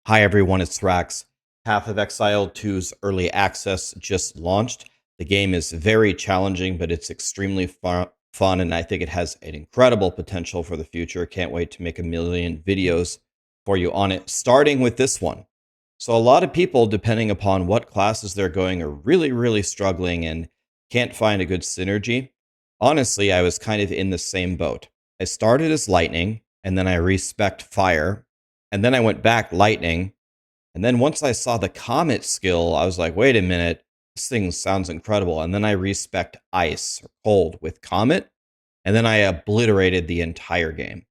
Hi everyone, it's Rax. Half of Exile 2's Early Access just launched. The game is very challenging, but it's extremely fun, and I think it has an incredible potential for the future. Can't wait to make a million videos for you on it, starting with this one. So a lot of people, depending upon what classes they're going, are really struggling and can't find a good synergy. Honestly, I was kind of in the same boat. I started as Lightning, and then I respect Fire, and then I went back Lightning. And then once I saw the Comet skill, I was like, wait a minute, this thing sounds incredible. And then I respect Ice or Cold with Comet, and then I obliterated the entire game.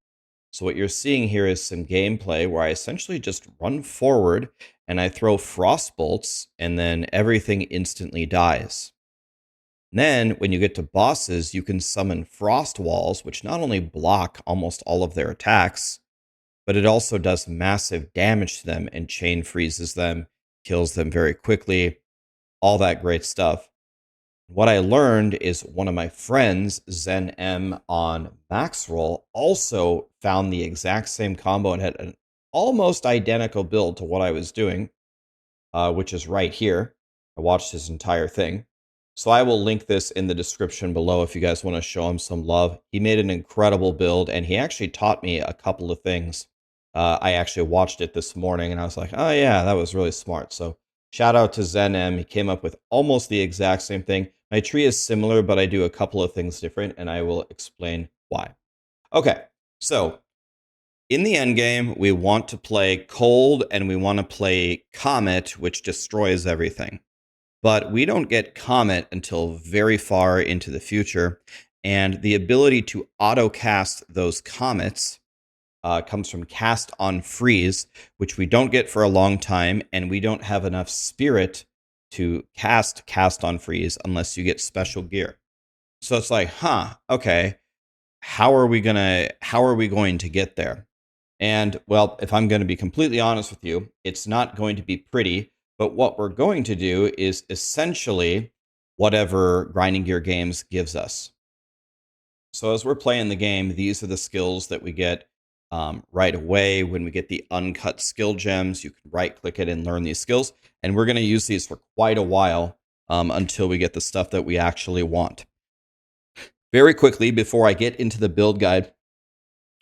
So what you're seeing here is some gameplay where I essentially just run forward and I throw Frostbolts, and then everything instantly dies. And then when you get to bosses, you can summon Frost Walls, which not only block almost all of their attacks, but it also does massive damage to them and chain freezes them, kills them very quickly, all that great stuff. What I learned is one of my friends, Zen M on Maxroll, also found the exact same combo and had an almost identical build to what I was doing, which is right here. I watched his entire thing. So I will link this in the description below if you guys want to show him some love. He made an incredible build, and he actually taught me a couple of things. I actually watched it this morning, and I was like, oh yeah, that was really smart. So shout out to Zen M. He came up with almost the exact same thing. My tree is similar, but I do a couple of things different, and I will explain why. Okay, so in the end game, we want to play Cold, and we want to play Comet, which destroys everything. But we don't get Comet until very far into the future, and the ability to auto-cast those Comets comes from Cast on Freeze, which we don't get for a long time, and we don't have enough spirit to cast on Freeze unless you get special gear. So it's like, okay, how are we going to get there? And well, if I'm going to be completely honest with you, it's not going to be pretty, but what we're going to do is essentially whatever Grinding Gear Games gives us. So as we're playing the game, these are the skills that we get right away. When we get the uncut skill gems, you can right click it and learn these skills. And we're going to use these for quite a while until we get the stuff that we actually want. Very quickly, before I get into the build guide,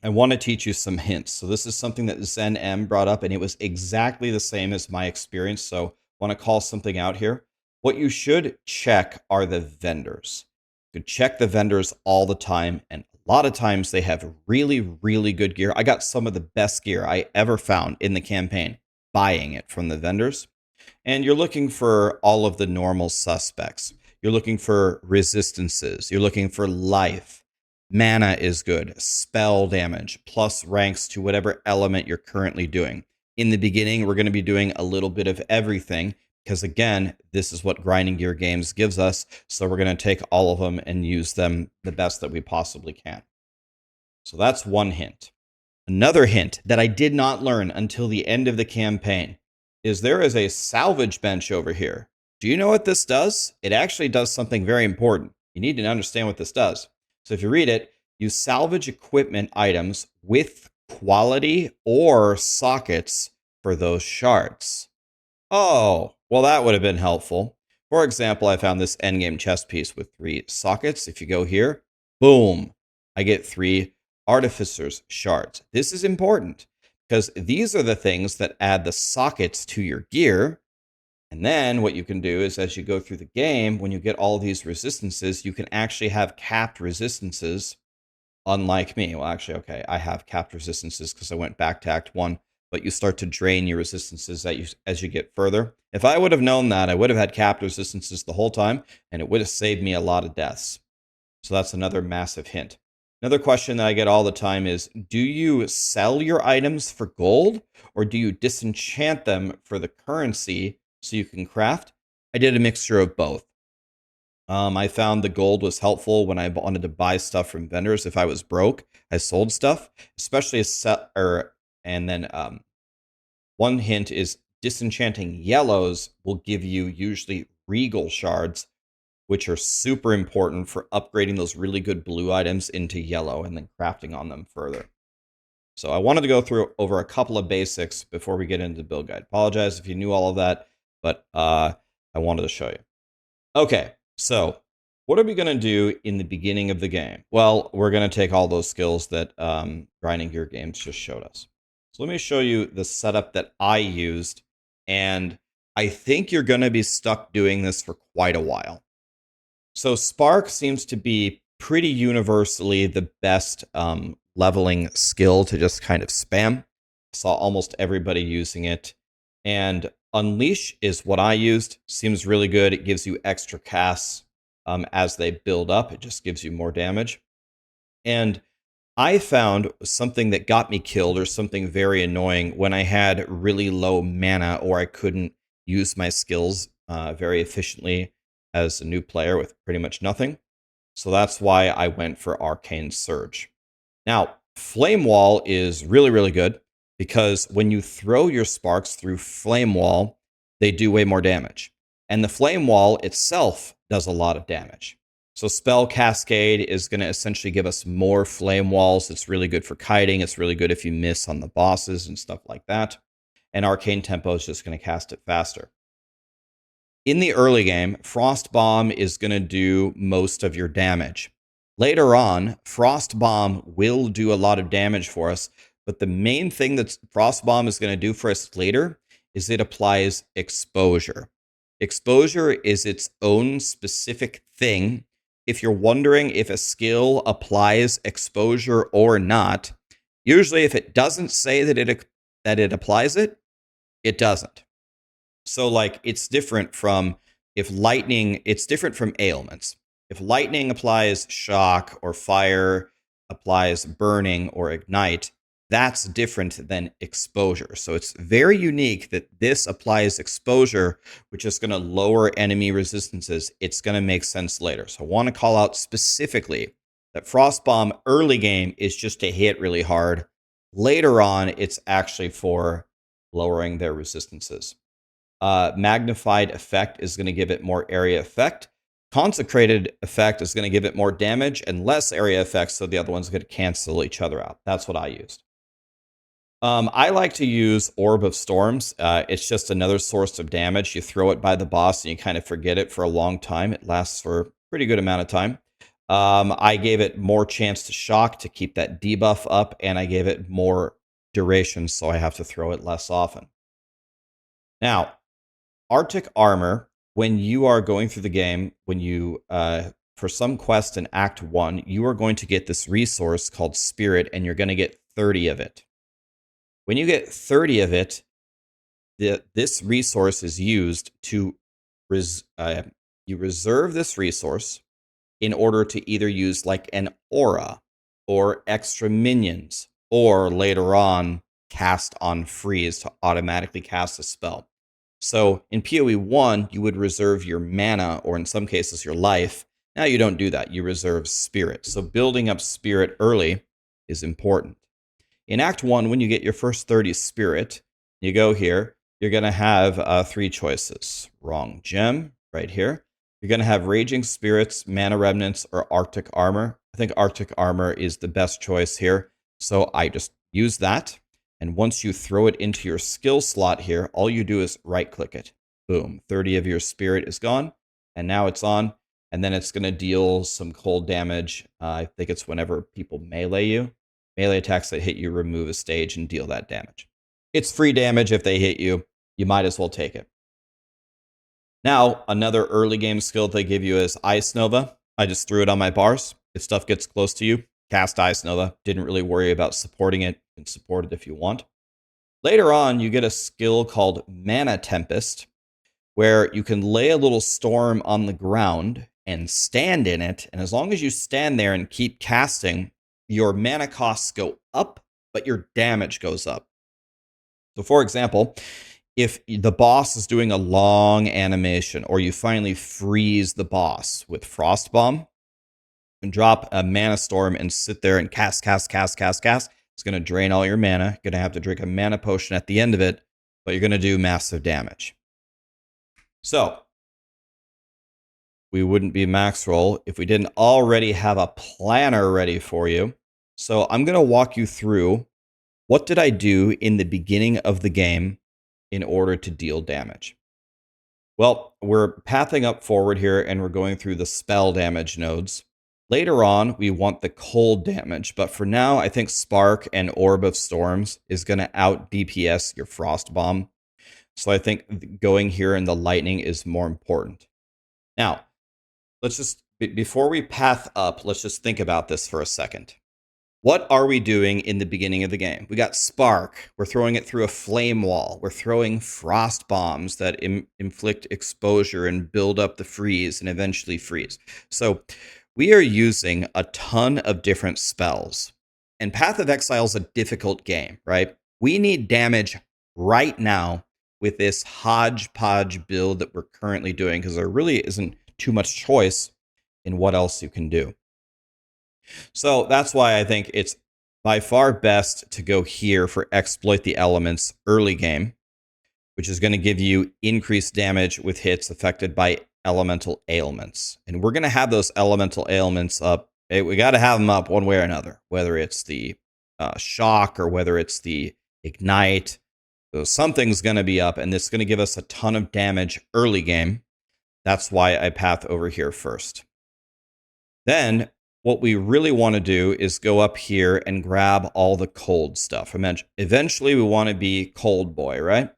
I want to teach you some hints. So this is something that Zen M brought up, and it was exactly the same as my experience. So I want to call something out here. What you should check are the vendors. You could check the vendors all the time, and a lot of times they have really good gear. I got some of the best gear I ever found in the campaign buying it from the vendors. And you're looking for all of the normal suspects. You're looking for resistances. You're looking for life. Mana is good, spell damage, plus ranks to whatever element you're currently doing. In the beginning, we're going to be doing a little bit of everything, because again, this is what Grinding Gear Games gives us, so we're going to take all of them and use them the best that we possibly can. So that's one hint. Another hint that I did not learn until the end of the campaign is there is a salvage bench over here. Do you know what this does? It actually does something very important. You need to understand what this does. So if you read it, you salvage equipment items with quality or sockets for those shards. Oh, well, that would have been helpful. For example, I found this endgame chest piece with 3 sockets. If you go here, boom, I get 3 artificer's shards. This is important because these are the things that add the sockets to your gear. And then what you can do is as you go through the game, when you get all these resistances, you can actually have capped resistances, unlike me. Well, actually, okay, I have capped resistances because I went back to Act 1, but you start to drain your resistances as you get further. If I would have known that, I would have had capped resistances the whole time, and it would have saved me a lot of deaths. So that's another massive hint. Another question that I get all the time is, do you sell your items for gold, or do you disenchant them for the currency so you can craft? I did a mixture of both. I found the gold was helpful when I wanted to buy stuff from vendors. If I was broke, I sold stuff, especially and then one hint is disenchanting yellows will give you usually regal shards, which are super important for upgrading those really good blue items into yellow and then crafting on them further. So I wanted to go through over a couple of basics before we get into the build guide. Apologize if you knew all of that, but I wanted to show you. Okay, so what are we going to do in the beginning of the game? Well, we're going to take all those skills that Grinding Gear Games just showed us. So let me show you the setup that I used, and I think you're going to be stuck doing this for quite a while. So Spark seems to be pretty universally the best leveling skill to just kind of spam. I saw almost everybody using it. And Unleash is what I used. Seems really good. It gives you extra casts as they build up. It just gives you more damage. And I found something that got me killed, or something very annoying, when I had really low mana or I couldn't use my skills very efficiently as a new player with pretty much nothing. So that's why I went for Arcane Surge. Now, Flame Wall is really, really good because when you throw your sparks through Flame Wall, they do way more damage. And the Flame Wall itself does a lot of damage. So Spell Cascade is going to essentially give us more Flame Walls. It's really good for kiting. It's really good if you miss on the bosses and stuff like that. And Arcane Tempo is just going to cast it faster. In the early game, Frost Bomb is going to do most of your damage. Later on, Frost Bomb will do a lot of damage for us, but the main thing that Frost Bomb is going to do for us later is it applies exposure. Exposure is its own specific thing. If you're wondering if a skill applies exposure or not, usually if it doesn't say that it applies it, it doesn't. So like it's different from it's different from ailments. If lightning applies shock or fire applies burning or ignite, that's different than exposure. So it's very unique that this applies exposure, which is going to lower enemy resistances. It's going to make sense later. So I want to call out specifically that Frost Bomb early game is just to hit really hard. Later on, it's actually for lowering their resistances. Magnified Effect is going to give it more area effect. Consecrated Effect is going to give it more damage and less area effect, so the other one's going to cancel each other out. That's what I used. I like to use Orb of Storms. It's just another source of damage. You throw it by the boss and you kind of forget it for a long time. It lasts for a pretty good amount of time. I gave it more chance to shock to keep that debuff up, and I gave it more duration, so I have to throw it less often. Now, Arctic Armor, when you are going through the game, when you, for some quest in Act 1, you are going to get this resource called Spirit, and you're going to get 30 of it. When you get 30 of it, this resource is used to, you reserve this resource in order to either use like an aura, or extra minions, or later on, cast on freeze to automatically cast a spell. So in POE1, you would reserve your mana, or in some cases your life. Now you don't do that. You reserve spirit. So building up spirit early is important. In Act 1, when you get your first 30 spirit, you go here, you're going to have 3 choices. Wrong gem, right here. You're going to have Raging Spirits, Mana Remnants, or Arctic Armor. I think Arctic Armor is the best choice here. So I just use that. And once you throw it into your skill slot here, all you do is right-click it. Boom, 30 of your spirit is gone, and now it's on. And then it's going to deal some cold damage. I think it's whenever people melee you. Melee attacks that hit you remove a stage and deal that damage. It's free damage if they hit you. You might as well take it. Now, another early game skill they give you is Ice Nova. I just threw it on my bars. If stuff gets close to you, cast Ice Nova. Didn't really worry about supporting it. You can support it if you want. Later on, you get a skill called Mana Tempest, where you can lay a little storm on the ground and stand in it. And as long as you stand there and keep casting, your mana costs go up, but your damage goes up. So for example, if the boss is doing a long animation, or you finally freeze the boss with Frost Bomb, and drop a mana storm and sit there and cast. It's going to drain all your mana. You're going to have to drink a mana potion at the end of it, but you're going to do massive damage. So, we wouldn't be Maxroll if we didn't already have a planner ready for you. So I'm going to walk you through What did I do in the beginning of the game in order to deal damage? Well, we're pathing up forward here and we're going through the spell damage nodes. Later on, we want the cold damage, but for now, I think Spark and Orb of Storms is going to out DPS your Frost Bomb. So I think going here in the lightning is more important. Now, let's just, before we path up, let's just think about this for a second. What are we doing in the beginning of the game? We got Spark. We're throwing it through a flame wall. We're throwing frost bombs that inflict exposure and build up the freeze and eventually freeze. So we are using a ton of different spells. And Path of Exile is a difficult game, right? We need damage right now with this hodgepodge build that we're currently doing because there really isn't too much choice in what else you can do. So that's why I think it's by far best to go here for Exploit the Elements early game, which is going to give you increased damage with hits affected by elemental ailments. And we're going to have those elemental ailments up. We got to have them up one way or another, whether it's the shock or whether it's the ignite. So something's going to be up, and this is going to give us a ton of damage early game. That's why I path over here first. Then what we really want to do is go up here and grab all the cold stuff. Eventually, we want to be Cold Boy, right?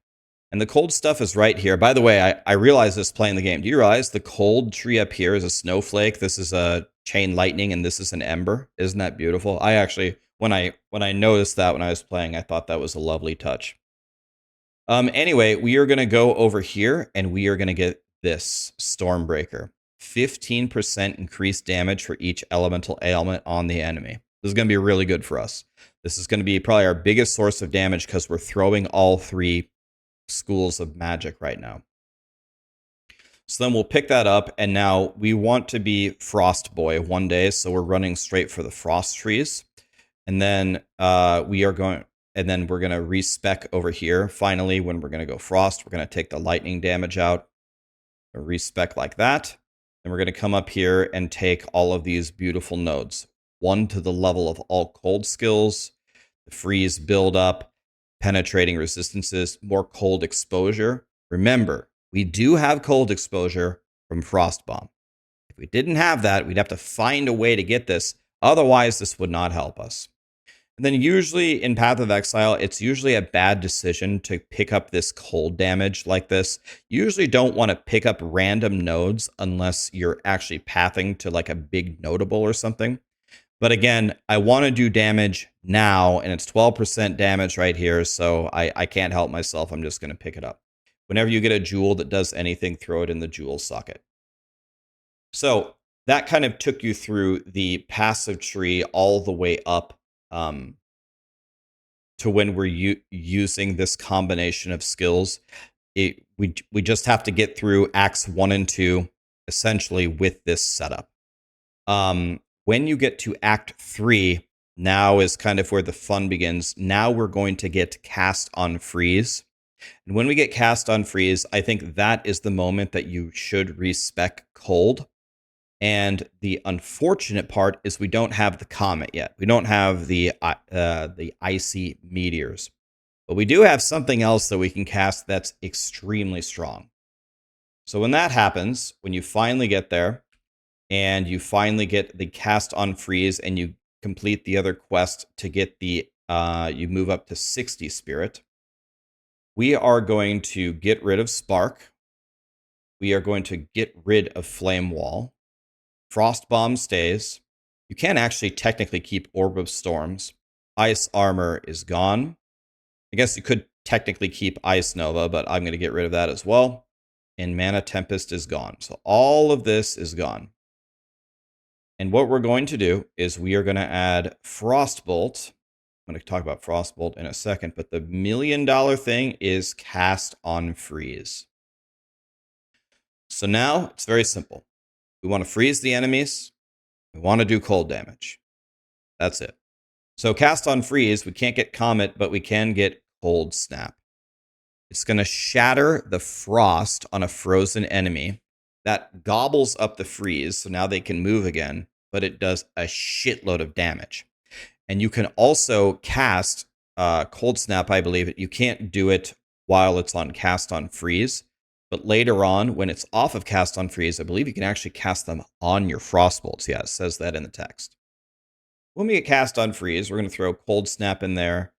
And the cold stuff is right here. By the way, I realized this playing the game. Do you realize the cold tree up here is a snowflake? This is a chain lightning, and this is an ember. Isn't that beautiful? I actually, when I noticed that when I was playing, I thought that was a lovely touch. Anyway, we are going to go over here, and we are going to get this Stormbreaker. 15% increased damage for each elemental ailment on the enemy. This is going to be really good for us. This is going to be probably our biggest source of damage because we're throwing all three schools of magic right now. So then we'll pick that up, and now we want to be Frost Boy one day, so we're running straight for the frost trees. And then we're going to respec over here. Finally, when we're going to go frost, we're going to take the lightning damage out. Respec like that. And we're going to come up here and take all of these beautiful nodes. One to the level of all cold skills, the freeze build up, penetrating resistances, more cold exposure. Remember, we do have cold exposure from Frost Bomb. If we didn't have that, we'd have to find a way to get this. Otherwise, this would not help us. And then usually in Path of Exile, it's usually a bad decision to pick up this cold damage like this. You usually don't want to pick up random nodes unless you're actually pathing to like a big notable or something. But again, I want to do damage now, and it's 12% damage right here, so I can't help myself. I'm just going to pick it up. Whenever you get a jewel that does anything, throw it in the jewel socket. So that kind of took you through the passive tree all the way up to when we're using this combination of skills. We just have to get through acts 1 and 2 essentially with this setup. When you get to act 3, now is kind of where the fun begins. Now we're going to get cast on freeze. And when we get cast on freeze, I think that is the moment that you should respec cold. And the unfortunate part is we don't have the comet yet. We don't have the icy meteors. But we do have something else that we can cast that's extremely strong. So when that happens, when you finally get there, and you finally get the cast on freeze, and you complete the other quest to get the, you move up to 60 spirit, we are going to get rid of Spark. We are going to get rid of Flame Wall. Frost Bomb stays. You can actually technically keep Orb of Storms. Ice Armor is gone. I guess you could technically keep Ice Nova, but I'm going to get rid of that as well. And Mana Tempest is gone. So all of this is gone. And what we're going to do is we are going to add Frostbolt. I'm going to talk about Frostbolt in a second, but the $1 million thing is cast on freeze. So now it's very simple. We want to freeze the enemies. We want to do cold damage. That's it. So cast on freeze, we can't get Comet, but we can get Cold Snap. It's going to shatter the frost on a frozen enemy. That gobbles up the freeze, so now they can move again, but it does a shitload of damage. And you can also cast Cold Snap, I believe you can't do it while it's on cast on freeze. But later on, when it's off of cast on freeze, I believe you can actually cast them on your Frostbolts. Yeah, it says that in the text. When we get cast on freeze, we're going to throw Cold Snap in there.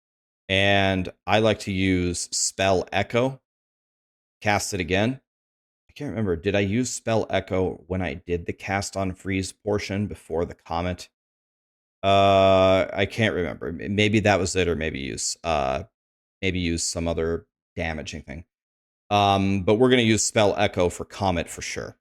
And I like to use Spell Echo. Cast it again. I can't remember. Did I use Spell Echo when I did the cast on freeze portion before the Comet? I can't remember. Maybe that was it, or maybe use some other damaging thing. But we're gonna use Spell Echo for Comet for sure.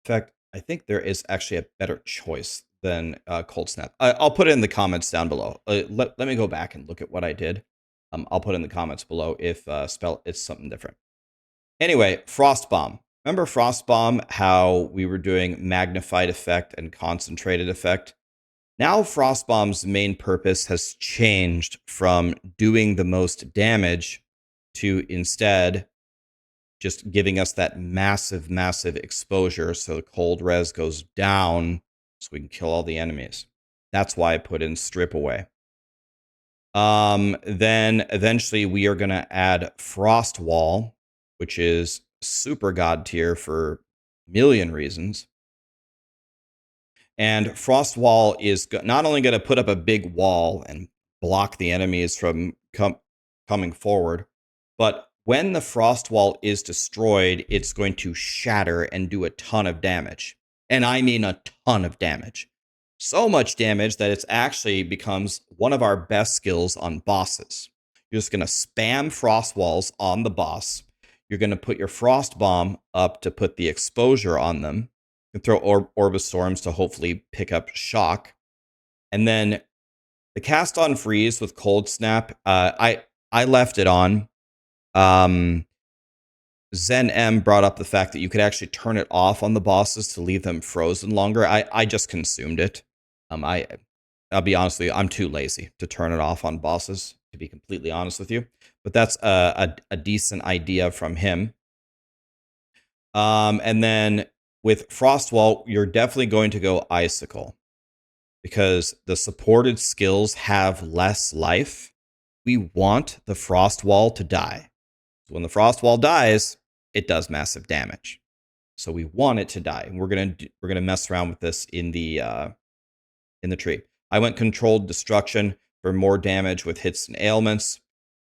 In fact, I think there is actually a better choice than Cold Snap. I'll put it in the comments down below. Let me go back and look at what I did. I'll put in the comments below if spell it's something different. Anyway, Frost Bomb. Remember Frost Bomb, how we were doing magnified effect and concentrated effect? Now Frost Bomb's main purpose has changed from doing the most damage to instead just giving us that massive, massive exposure so the cold res goes down so we can kill all the enemies. That's why I put in Strip Away. Then eventually we are going to add Frost Wall, which is super god tier for a million reasons. And Frost Wall is not only going to put up a big wall and block the enemies from coming forward, but when the Frost Wall is destroyed, it's going to shatter and do a ton of damage. And I mean a ton of damage. So much damage that it actually becomes one of our best skills on bosses. You're just going to spam Frost Walls on the boss. You're going to put your Frost Bomb up to put the exposure on them. You can throw Orb of Storms to hopefully pick up shock. And then the cast on freeze with Cold Snap, I left it on. Zen M brought up the fact that you could actually turn it off on the bosses to leave them frozen longer. I just consumed it. I'll be honest with you, I'm too lazy to turn it off on bosses, to be completely honest with you. But that's a decent idea from him. And then with Frostwall, you're definitely going to go Icicle because the supported skills have less life. We want the Frostwall to die. So when the Frostwall dies, it does massive damage. So we want it to die. And we're gonna mess around with this in the tree. I went Controlled Destruction for more damage with hits and ailments.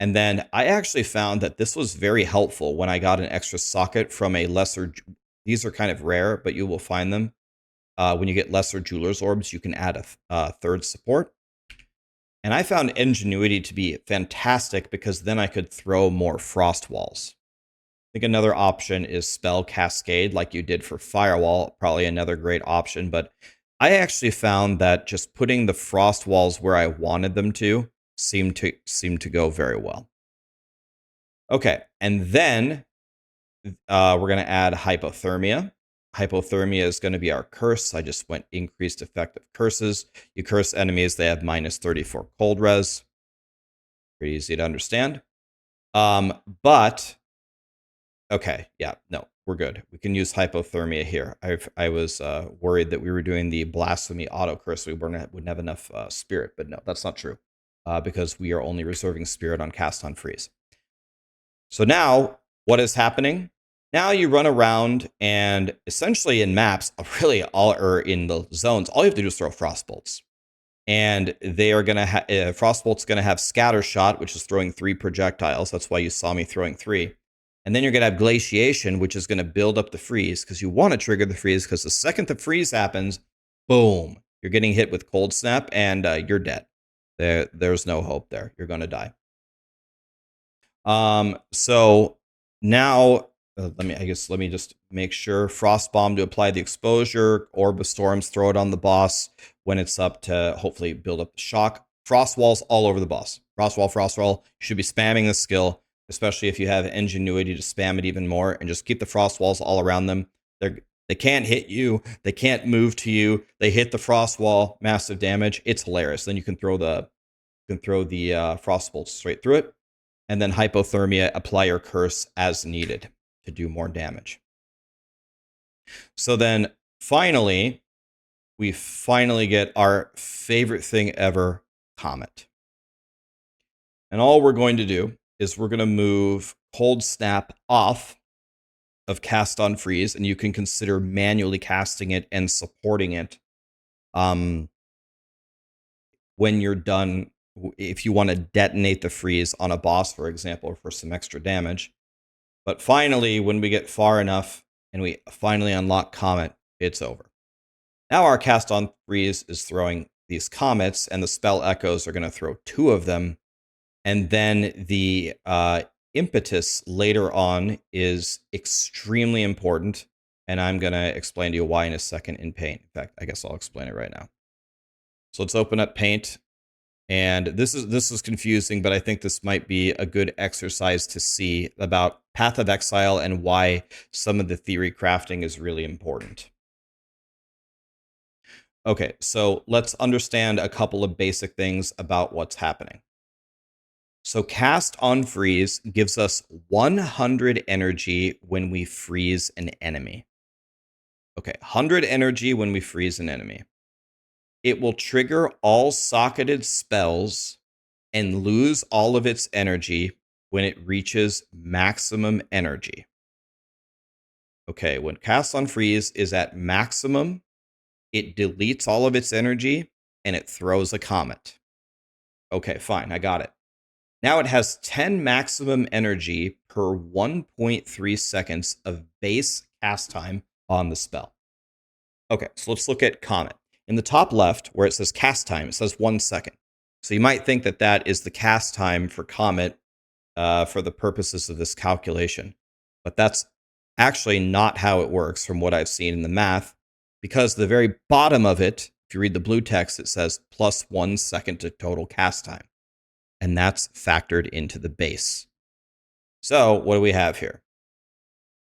And then I actually found that this was very helpful when I got an extra socket from a lesser. These are kind of rare, but you will find them. When you get lesser Jeweler's Orbs, you can add a third support. And I found Ingenuity to be fantastic because then I could throw more Frost Walls. I think another option is Spell Cascade, like you did for Firewall. Probably another great option, but I actually found that just putting the Frost Walls where I wanted them to seemed to go very well. Okay, and then we're going to add Hypothermia. Hypothermia is going to be our curse. I just went increased effect of curses. You curse enemies, they have minus 34 cold res. Pretty easy to understand. But okay, yeah, no, we're good. We can use Hypothermia here. I was worried that we were doing the Blasphemy auto curse. We wouldn't have enough spirit, but no, that's not true because we are only reserving spirit on cast on freeze. So now, what is happening? Now you run around and essentially in maps, really or in the zones, all you have to do is throw Frostbolts. And they are going to have, Frostbolt's going to have Scatter Shot, which is throwing 3 projectiles. That's why you saw me throwing 3. And then you're going to have Glaciation, which is going to build up the freeze because you want to trigger the freeze because the second the freeze happens, boom, you're getting hit with Cold Snap and you're dead. There's no hope there. You're going to die. So now let me just make sure. Frost Bomb to apply the exposure. Orb of Storms, throw it on the boss when it's up to hopefully build up the shock. Frost Walls all over the boss. Frost Wall, Frost Wall. You should be spamming this skill, especially if you have Ingenuity to spam it even more and just keep the Frost Walls all around them. They can't hit you. They can't move to you. They hit the Frost Wall, massive damage. It's hilarious. Then you can throw the Frostbolts straight through it. And then Hypothermia, apply your curse as needed to do more damage. So then finally, we finally get our favorite thing ever, Comet. And all we're going to do is we're going to move Cold Snap off of cast on freeze, and you can consider manually casting it and supporting it when you're done, if you want to detonate the freeze on a boss, for example, for some extra damage. But finally, when we get far enough and we finally unlock Comet, it's over. Now our cast on freeze is throwing these comets, and the spell echoes are going to throw 2 of them. And then the impetus later on is extremely important. And I'm going to explain to you why in a second in Paint. In fact, I guess I'll explain it right now. So let's open up Paint. And this is confusing, but I think this might be a good exercise to see about Path of Exile and why some of the theory crafting is really important. Okay, so let's understand a couple of basic things about what's happening. So cast on freeze gives us 100 energy when we freeze an enemy. Okay, 100 energy when we freeze an enemy. It will trigger all socketed spells and lose all of its energy when it reaches maximum energy. Okay, when cast on freeze is at maximum, it deletes all of its energy and it throws a comet. Okay, fine, I got it. Now it has 10 maximum energy per 1.3 seconds of base cast time on the spell. Okay, so let's look at Comet. In the top left, where it says cast time, it says 1 second. So you might think that that is the cast time for Comet for the purposes of this calculation. But that's actually not how it works from what I've seen in the math, because the very bottom of it, if you read the blue text, it says plus 1 second to total cast time. And that's factored into the base. So what do we have here?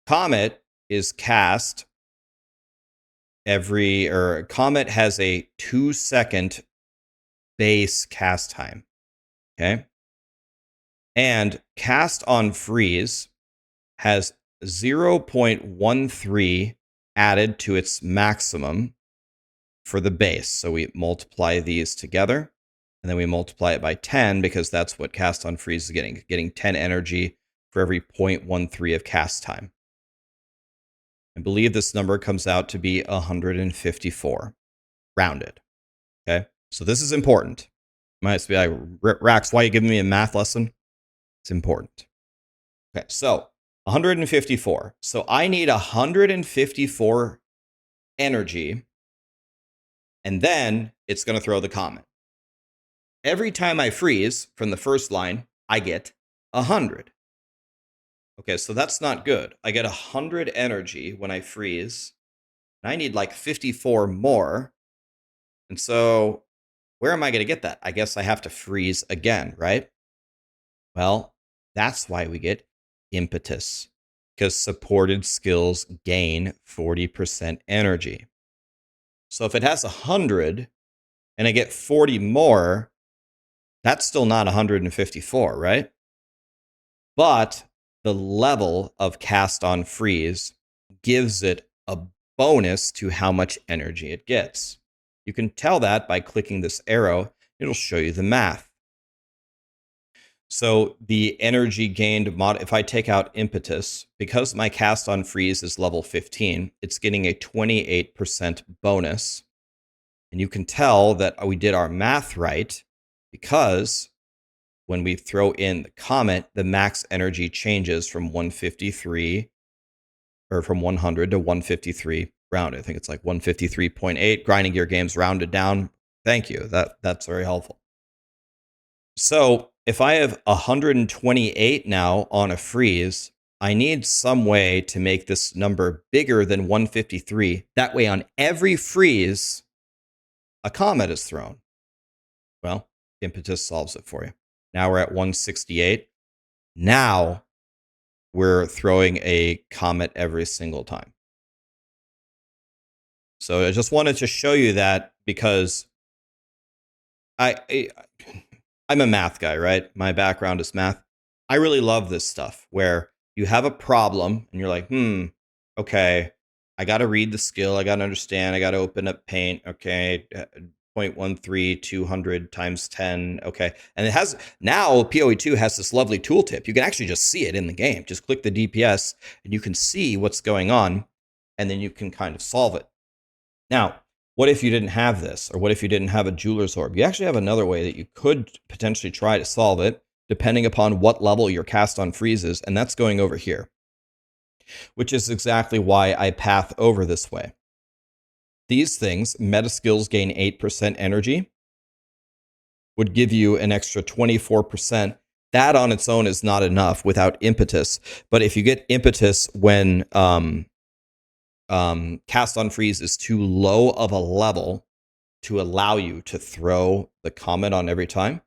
Comet is cast Comet has a 2-second base cast time. Okay. And cast on freeze has 0.13 added to its maximum for the base. So we multiply these together, and then we multiply it by 10 because that's what cast on freeze is getting 10 energy for every 0.13 of cast time. I believe this number comes out to be 154, rounded. Okay, so this is important. You might be like, Rax, why are you giving me a math lesson? It's important. Okay, so 154. So I need 154 energy, and then it's going to throw the comet. Every time I freeze from the first line, I get 100. Okay, so that's not good. I get 100 energy when I freeze, and I need like 54 more. And so where am I going to get that? I guess I have to freeze again, right? Well, that's why we get Impetus, because supported skills gain 40% energy. So if it has 100 and I get 40 more, that's still not 154, right? But the level of cast on freeze gives it a bonus to how much energy it gets. You can tell that by clicking this arrow. It'll show you the math. So the energy gained, if I take out Impetus, because my cast on freeze is level 15, it's getting a 28% bonus. And you can tell that we did our math right, because when we throw in the comet, the max energy changes from 153, or from 100 to 153 rounded. I think it's like 153.8. Grinding Gear Games rounded down. Thank you. That's very helpful. So if I have 128 now on a freeze, I need some way to make this number bigger than 153. That way on every freeze, a comet is thrown. Well, Impetus solves it for you. Now we're at 168. Now we're throwing a comet every single time. So I just wanted to show you that because I'm a math guy, right? My background is math. I really love this stuff where you have a problem and you're like, okay, I got to read the skill. I got to understand. I got to open up Paint. Okay, 0.13, 200 times 10. Okay. And it has now POE2 has this lovely tooltip. You can actually just see it in the game. Just click the DPS and you can see what's going on, and then you can kind of solve it. Now, what if you didn't have this? Or what if you didn't have a Jeweler's Orb? You actually have another way that you could potentially try to solve it, depending upon what level your cast on freeze is, and that's going over here, which is exactly why I path over this way. These things, meta skills gain 8% energy, would give you an extra 24%. That on its own is not enough without Impetus. But if you get Impetus when cast on freeze is too low of a level to allow you to throw the Comet on every time,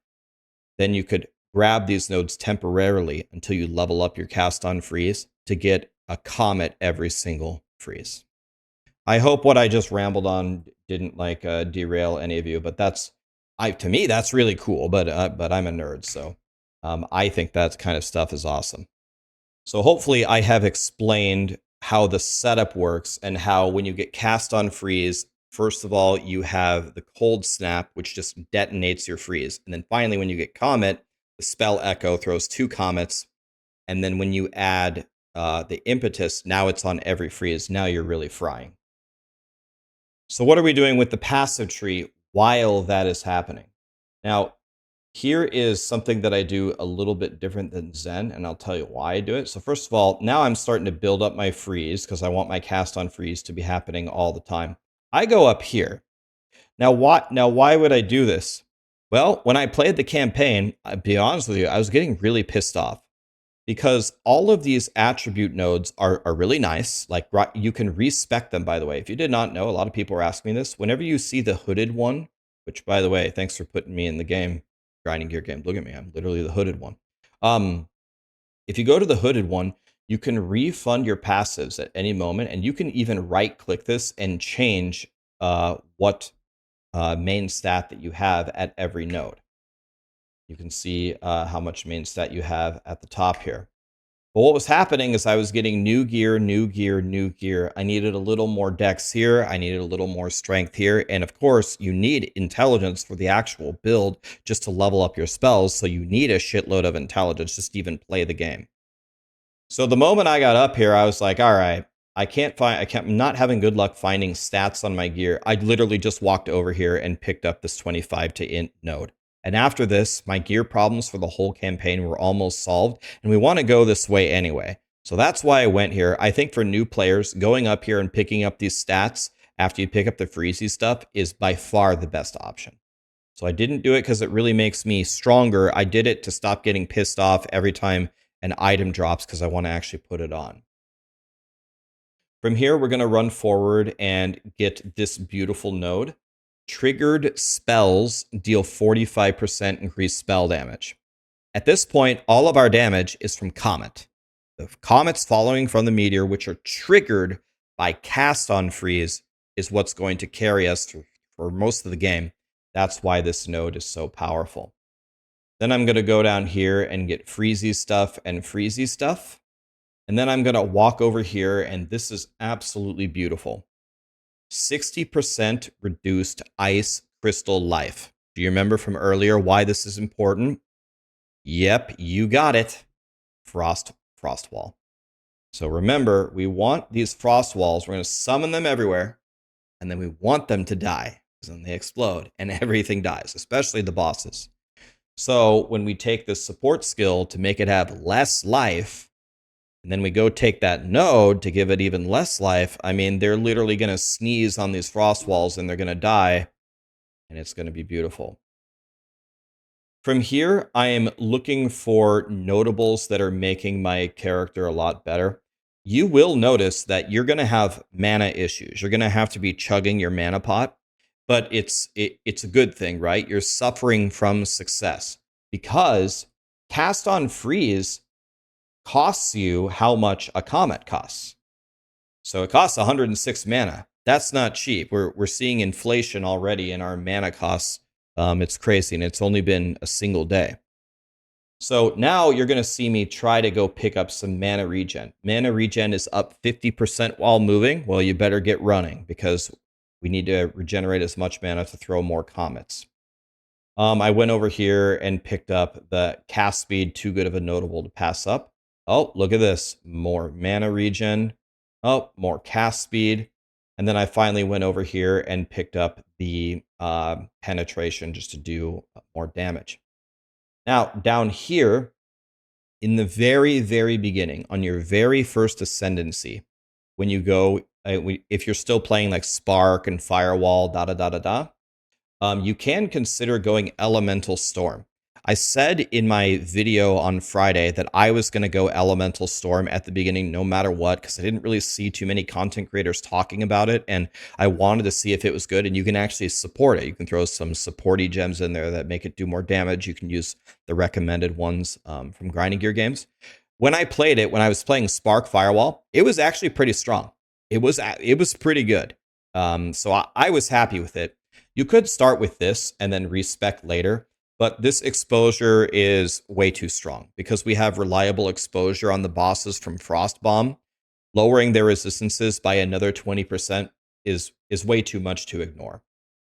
then you could grab these nodes temporarily until you level up your cast on freeze to get a Comet every single freeze. I hope what I just rambled on didn't derail any of you, but to me that's really cool. But I'm a nerd, so I think that kind of stuff is awesome. So hopefully I have explained how the setup works and how when you get cast on freeze, first of all, you have the cold snap, which just detonates your freeze. And then finally, when you get Comet, the spell echo throws 2 comets. And then when you add the Impetus, now it's on every freeze. Now you're really frying. So what are we doing with the passive tree while that is happening? Now, here is something that I do a little bit different than Zen, and I'll tell you why I do it. So first of all, now I'm starting to build up my freeze because I want my cast on freeze to be happening all the time. I go up here. Now why would I do this? Well, when I played the campaign, I'll be honest with you, I was getting really pissed off because all of these attribute nodes are really nice. Like you can respec them, by the way. If you did not know, a lot of people are asking me this. Whenever you see the hooded one, which by the way, thanks for putting me in the game, grinding gear game. Look at me, I'm literally the hooded one. If you go to the hooded one, you can refund your passives at any moment, and you can even right click this and change what main stat that you have at every node. You can see how much main stat you have at the top here. But what was happening is I was getting new gear, new gear, new gear. I needed a little more dex here. I needed a little more strength here. And of course, you need intelligence for the actual build just to level up your spells. So you need a shitload of intelligence just to even play the game. So the moment I got up here, I was like, all right, I'm not having good luck finding stats on my gear. I literally just walked over here and picked up this 25 to int node. And after this, my gear problems for the whole campaign were almost solved, and we want to go this way anyway. So that's why I went here. I think for new players, going up here and picking up these stats after you pick up the freezy stuff is by far the best option. So I didn't do it because it really makes me stronger. I did it to stop getting pissed off every time an item drops because I want to actually put it on. From here, we're going to run forward and get this beautiful node. Triggered spells deal 45% increased spell damage. At this point, all of our damage is from Comet. The comets following from the meteor, which are triggered by cast on freeze, is what's going to carry us for most of the game. That's why this node is so powerful. Then I'm going to go down here and get freezy stuff and freezy stuff. And then I'm going to walk over here, and this is absolutely beautiful. 60% reduced ice crystal life. Do you remember from earlier why this is important? Yep, you got it. Frost wall. So remember, we want these frost walls. We're going to summon them everywhere, and then we want them to die because then they explode and everything dies, especially the bosses. So when we take this support skill to make it have less life, and then we go take that node to give it even less life, I mean, they're literally going to sneeze on these frost walls and they're going to die, and it's going to be beautiful. From here, I am looking for notables that are making my character a lot better. You will notice that you're going to have mana issues. You're going to have to be chugging your mana pot, but it's a good thing, right? You're suffering from success because cast on freeze costs you how much a comet costs. So it costs 106 mana. That's not cheap. We're seeing inflation already in our mana costs. It's crazy, and it's only been a single day. So now you're going to see me try to go pick up some mana regen. Mana regen is up 50% while moving. Well, you better get running because We need to regenerate as much mana to throw more comets. I went over here and picked up the cast speed, too good of a notable to pass up. Oh, look at this. More mana regen. Oh, more cast speed. And then I finally went over here and picked up the penetration just to do more damage. Now, down here, in the very, very beginning, on your very first Ascendancy, when you go, if you're still playing like Spark and Firewall, you can consider going Elemental Storm. I said in my video on Friday that I was going to go Elemental Storm at the beginning no matter what, because I didn't really see too many content creators talking about it, and I wanted to see if it was good, and you can actually support it. You can throw some supporty gems in there that make it do more damage. You can use the recommended ones from Grinding Gear games. When I played it, when I was playing Spark Firewall, it was actually pretty strong. It was pretty good. So I was happy with it. You could start with this and then respec later, but this exposure is way too strong because we have reliable exposure on the bosses from Frostbomb. Lowering their resistances by another 20% is way too much to ignore.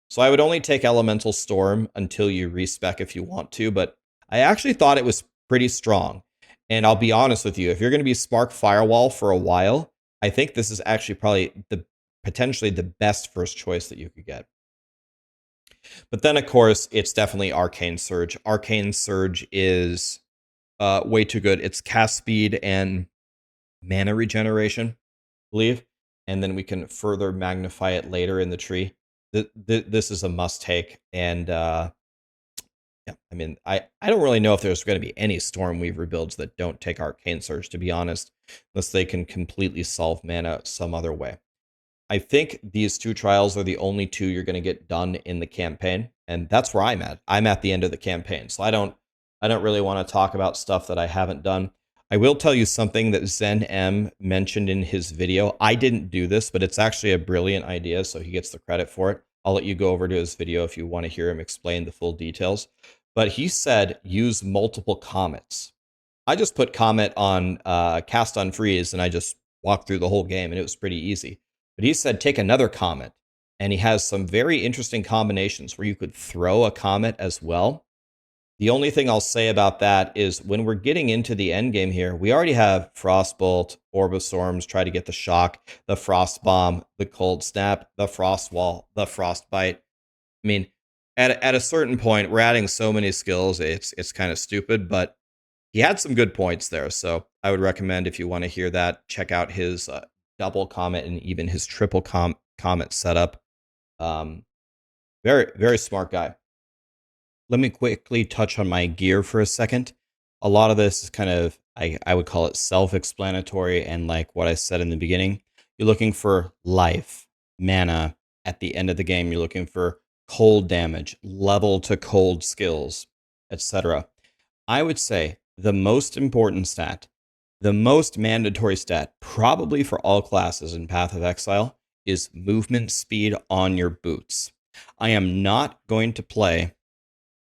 So I would only take Elemental Storm until you respec if you want to, but I actually thought it was pretty strong. And I'll be honest with you, if you're going to be Spark Firewall for a while, I think this is actually probably potentially the best first choice that you could get. But then, of course, it's definitely Arcane Surge. Arcane Surge is way too good. It's cast speed and mana regeneration, I believe. And then we can further magnify it later in the tree. This is a must-take. And yeah, I mean, I don't really know if there's going to be any Stormweaver builds that don't take Arcane Surge, to be honest, unless they can completely solve mana some other way. I think these two trials are the only two you're going to get done in the campaign, and that's where I'm at. I'm at the end of the campaign, so I don't really want to talk about stuff that I haven't done. I will tell you something that Zen M mentioned in his video. I didn't do this, but it's actually a brilliant idea, so he gets the credit for it. I'll let you go over to his video if you want to hear him explain the full details. But he said use multiple comets. I just put Comet on cast on freeze, and I just walked through the whole game, and it was pretty easy. But he said take another Comet, and he has some very interesting combinations where you could throw a Comet as well. The only thing I'll say about that is when we're getting into the end game here, we already have Frostbolt, Orb of Storms, try to get the Shock, the Frostbomb, the Cold Snap, the Frostwall, the Frostbite. I mean, at a certain point, we're adding so many skills, it's kind of stupid, but he had some good points there. So I would recommend, if you want to hear that, check out his double Comet and even his triple Comet setup. Very, very smart guy. Let me quickly touch on my gear for a second. A lot of this is kind of, I would call it self-explanatory, and like what I said in the beginning, you're looking for life, mana. At the end of the game, you're looking for cold damage, level to cold skills, etc. I would say the most important stat, the most mandatory stat, probably for all classes in Path of Exile, is movement speed on your boots. I am not going to play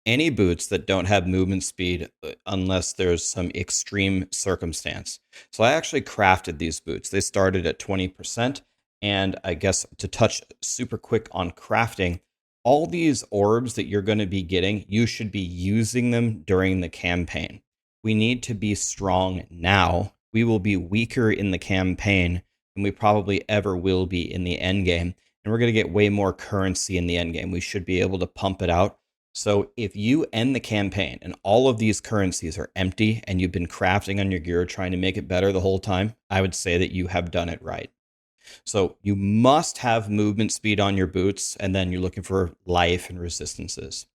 any boots that don't have movement speed unless there's some extreme circumstance. So I actually crafted these boots. They started at 20%. And I guess to touch super quick on crafting, all these orbs that you're going to be getting, you should be using them during the campaign. We need to be strong now. We will be weaker in the campaign than we probably ever will be in the end game. And we're going to get way more currency in the end game. We should be able to pump it out. So if you end the campaign and all of these currencies are empty and you've been crafting on your gear trying to make it better the whole time, I would say that you have done it right. So you must have movement speed on your boots, and then you're looking for life and resistances.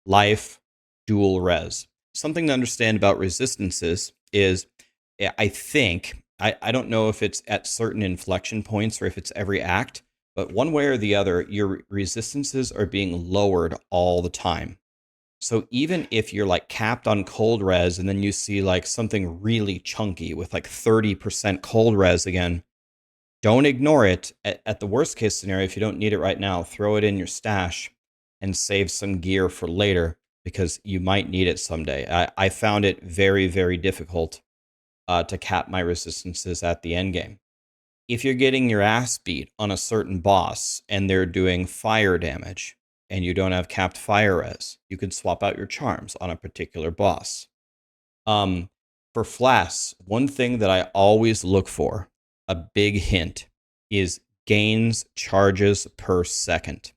Life, dual res. Something to understand about resistances is, I think, I don't know if it's at certain inflection points or if it's every act, but one way or the other, your resistances are being lowered all the time. So even if you're like capped on cold res and then you see like something really chunky with like 30% cold res again, don't ignore it. At the worst case scenario, if you don't need it right now, throw it in your stash and save some gear for later because you might need it someday. I found it very, very difficult to cap my resistances at the end game. if you're getting your ass beat on a certain boss and they're doing fire damage and you don't have capped fire res, you can swap out your charms on a particular boss. For Flasks, one thing that I always look for, a big hint, is gains charges per second.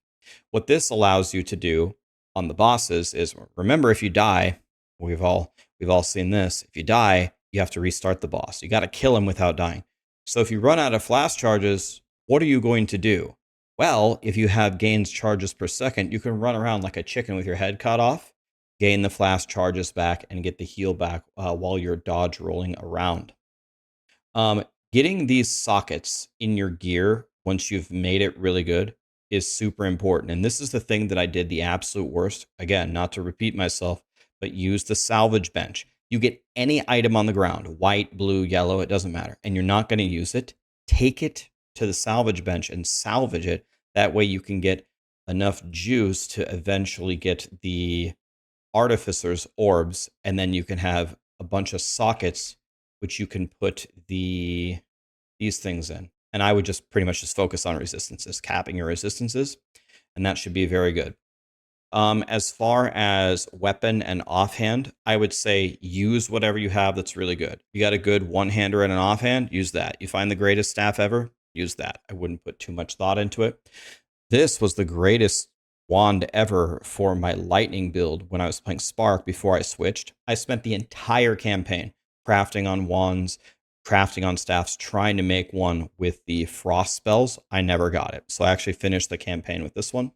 What this allows you to do on the bosses is, remember, if you die, we've all seen this. If you die, you have to restart the boss. You got to kill him without dying. So if you run out of Flask charges, what are you going to do? Well, if you have gains charges per second, you can run around like a chicken with your head cut off, gain the Flask charges back, and get the heal back while you're dodge rolling around. Getting these sockets in your gear once you've made it really good is super important. And this is the thing that I did the absolute worst. Again, not to repeat myself, but use the salvage bench. You get any item on the ground, white, blue, yellow, it doesn't matter, and you're not going to use it, take it to the salvage bench and salvage it. That way you can get enough juice to eventually get the Artificer's orbs, and then you can have a bunch of sockets which you can put these things in. And I would just pretty much just focus on resistances, capping your resistances, and that should be very good. As far as weapon and offhand, I would say use whatever you have that's really good. You got a good one-hander and an offhand, use that. You find the greatest staff ever, use that. I wouldn't put too much thought into it. This was the greatest wand ever for my lightning build when I was playing Spark before I switched. I spent the entire campaign crafting on wands, crafting on staffs, trying to make one with the frost spells. I never got it. So I actually finished the campaign with this one.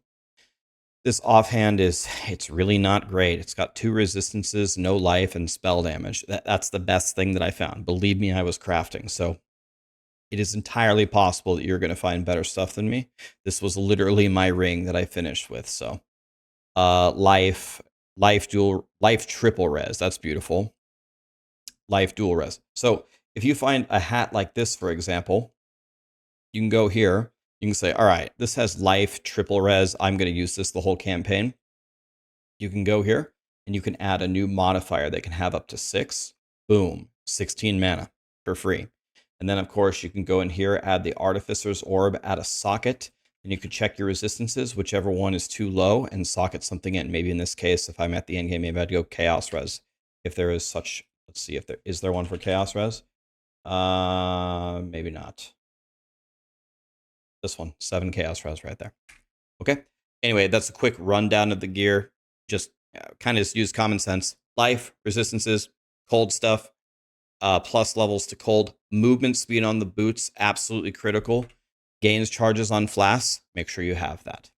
This offhand it's really not great. It's got 2 resistances, no life, and spell damage. That's the best thing that I found. Believe me, I was crafting. So it is entirely possible that you're going to find better stuff than me. This was literally my ring that I finished with. So life triple res. That's beautiful. Life dual res. So if you find a hat like this, for example, you can go here. You can say, all right, this has life triple res. I'm going to use this the whole campaign. You can go here and you can add a new modifier that can have up to 6. Boom, 16 mana for free. And then, of course, you can go in here, add the Artificer's Orb, add a socket, and you can check your resistances, whichever one is too low, and socket something in. Maybe in this case, if I'm at the end game, maybe I'd go Chaos Res. If there is such, let's see if there is one for Chaos Res. Maybe not. This one, 7 Chaos Res right there. Okay. Anyway, that's a quick rundown of the gear. Just kind of use common sense. Life, resistances, cold stuff. Plus levels to cold. Movement speed on the boots, absolutely critical. Gains charges on Flasks, make sure you have that.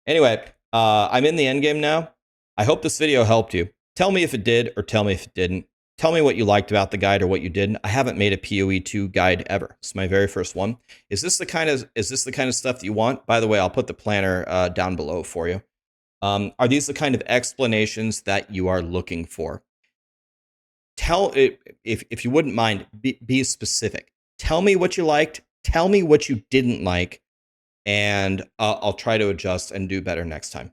Anyway, I'm in the end game now. I hope this video helped you. Tell me if it did or tell me if it didn't. Tell me what you liked about the guide or what you didn't. I haven't made a POE2 guide ever. It's my very first one. Is this the kind of stuff that you want? By the way, I'll put the planner down below for you. Are these the kind of explanations that you are looking for? Tell if you wouldn't mind, be specific. Tell me what you liked. Tell me what you didn't like, and I'll try to adjust and do better next time.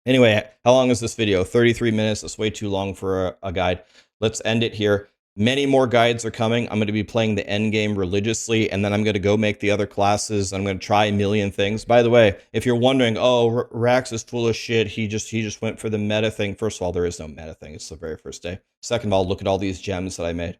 Anyway, how long is this video? 33 minutes. That's way too long for a guide. Let's end it here. Many more guides are coming. I'm going to be playing the end game religiously, and then I'm going to go make the other classes. I'm going to try a million things. By the way, if you're wondering, oh, Rax is full of shit. He just went for the meta thing. First of all, there is no meta thing. It's the very first day. Second of all, look at all these gems that I made.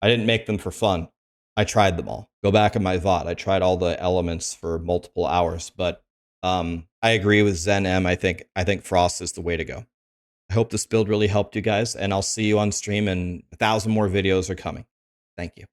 I didn't make them for fun. I tried them all. Go back in my VOD. I tried all the elements for multiple hours, but I agree with Zen M. I think Frost is the way to go. I hope this build really helped you guys, and I'll see you on stream, and 1,000 more videos are coming. Thank you.